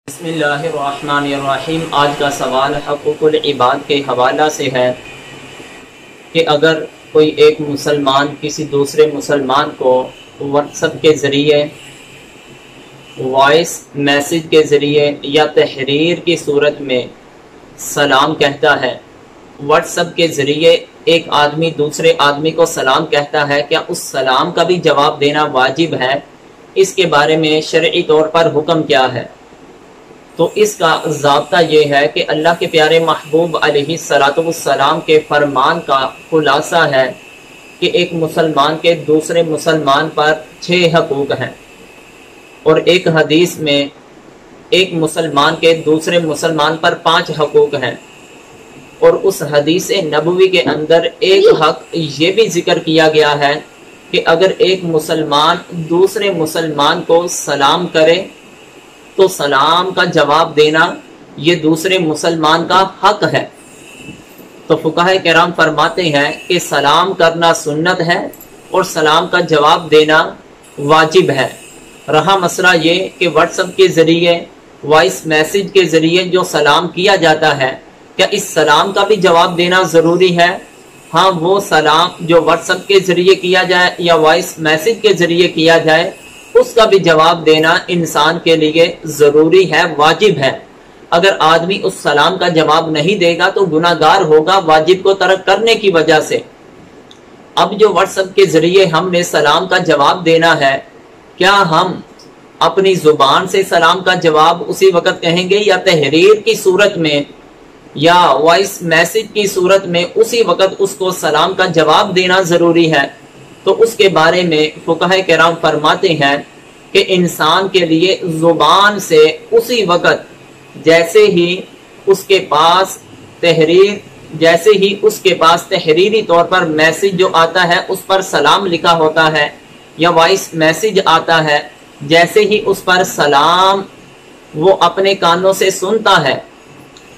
بسم اللہ الرحمن الرحیم۔ آج کا سوال حقوق العباد کے حوالہ سے ہے کہ اگر کوئی ایک مسلمان کسی دوسرے مسلمان کو واٹس ایپ کے ذریعے، وائس میسج کے ذریعے یا تحریر کی صورت میں سلام کہتا ہے، واٹس ایپ کے ذریعے ایک آدمی دوسرے آدمی کو سلام کہتا ہے، کیا اس سلام کا بھی جواب دینا واجب ہے؟ اس کے بارے میں شرعی طور پر حکم کیا ہے؟ تو اس کا ضابطہ یہ ہے کہ اللہ کے پیارے محبوب علیہ السلام کے فرمان کا خلاصہ ہے کہ ایک مسلمان کے دوسرے مسلمان پر 6 حقوق ہیں، اور ایک حدیث میں ایک مسلمان کے دوسرے مسلمان پر 5 حقوق ہیں، اور اس حدیث نبوی کے اندر ایک حق یہ بھی ذکر کیا گیا ہے کہ اگر ایک مسلمان دوسرے مسلمان کو سلام کرے تو سلام کا جواب دینا یہ دوسرے مسلمان کا حق ہے۔ تو فقہاء کرام فرماتے ہیں کہ سلام کرنا سنت ہے اور سلام کا جواب دینا واجب ہے۔ رہا مسئلہ یہ کہ واٹس ایپ کے ذریعے، وائس میسج کے ذریعے جو سلام کیا جاتا ہے، کیا اس سلام کا بھی جواب دینا ضروری ہے؟ ہاں، وہ سلام جو واٹس ایپ کے ذریعے کیا جائے یا وائس میسج کے ذریعے کیا جائے، اس کا بھی جواب دینا انسان کے لیے ضروری ہے، واجب ہے۔ اگر آدمی اس سلام کا جواب نہیں دے گا تو گناہ گار ہوگا واجب کو ترک کرنے کی وجہ سے۔ اب جو واٹس ایپ کے ذریعے ہم نے سلام کا جواب دینا ہے، کیا ہم اپنی زبان سے سلام کا جواب اسی وقت کہیں گے یا تحریر کی صورت میں یا وائس میسج کی صورت میں اسی وقت اس کو سلام کا جواب دینا ضروری ہے؟ تو اس کے بارے میں فقہاء کرام فرماتے ہیں کہ انسان کے لیے زبان سے اسی وقت جیسے ہی اس کے پاس تحریری طور پر میسج جو آتا ہے اس پر سلام لکھا ہوتا ہے یا وائس میسج آتا ہے، جیسے ہی اس پر سلام وہ اپنے کانوں سے سنتا ہے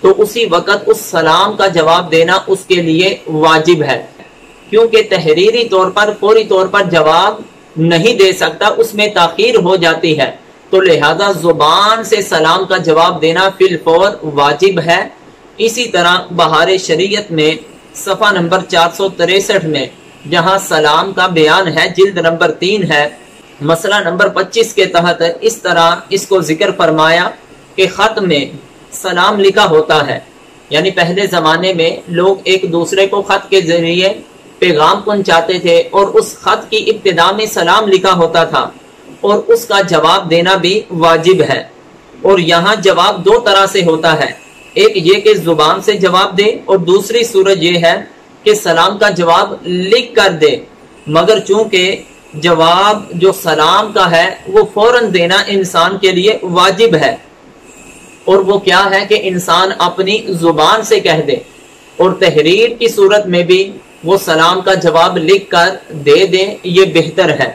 تو اسی وقت اس سلام کا جواب دینا اس کے لیے واجب ہے، کیونکہ تحریری طور پر فوری طور پر جواب نہیں دے سکتا، اس میں تاخیر ہو جاتی ہے، تو لہذا زبان سے سلام کا جواب دینا فی الفور واجب ہے۔ اسی طرح بہار شریعت میں صفحہ نمبر 463 میں جہاں سلام کا بیان ہے، جلد نمبر 3 ہے، مسئلہ نمبر 25 کے تحت اس طرح اس کو ذکر فرمایا کہ خط میں سلام لکھا ہوتا ہے، یعنی پہلے زمانے میں لوگ ایک دوسرے کو خط کے ذریعے پیغام پہنچاتے تھے اور اس خط کی ابتدا میں سلام لکھا ہوتا تھا، اور اس کا جواب دینا بھی واجب ہے۔ اور یہاں جواب 2 طرح سے ہوتا ہے، ایک یہ کہ زبان سے جواب دے، اور دوسری صورت یہ ہے کہ سلام کا جواب لکھ کر دے، مگر چونکہ جواب جو سلام کا ہے وہ فوراً دینا انسان کے لیے واجب ہے، اور وہ کیا ہے کہ انسان اپنی زبان سے کہہ دے، اور تحریر کی صورت میں بھی وہ سلام کا جواب لکھ کر دے دیں، یہ بہتر ہے۔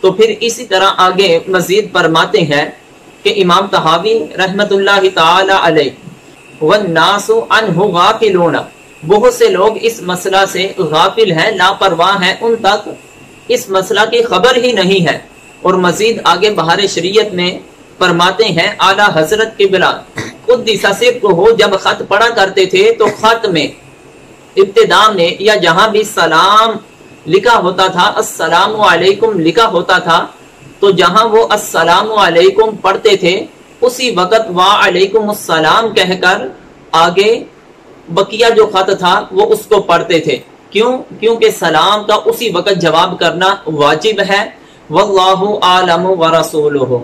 تو پھر اسی طرح آگے مزید فرماتے ہیں کہ امام طحاوی رحمت اللہ تعالی علیہ والناس عنہ غافلون، بہت سے لوگ اس مسئلہ سے غافل ہیں، لاپرواہ ہیں، ان تک اس مسئلہ کی خبر ہی نہیں ہے۔ اور مزید آگے بہار شریعت میں فرماتے ہیں اعلیٰ حضرت قبلہ قدس سرہ جب خط پڑھا کرتے تھے تو خط میں ابتدا میں یا جہاں بھی سلام لکھا ہوتا تھا، السلام علیکم لکھا ہوتا تھا، تو جہاں وہ السلام علیکم پڑھتے تھے اسی وقت وعلیکم السلام کہہ کر آگے بقیہ جو خط تھا وہ اس کو پڑھتے تھے۔ کیونکہ سلام کا اسی وقت جواب کرنا واجب ہے۔ واللہ اعلم ورسولہ۔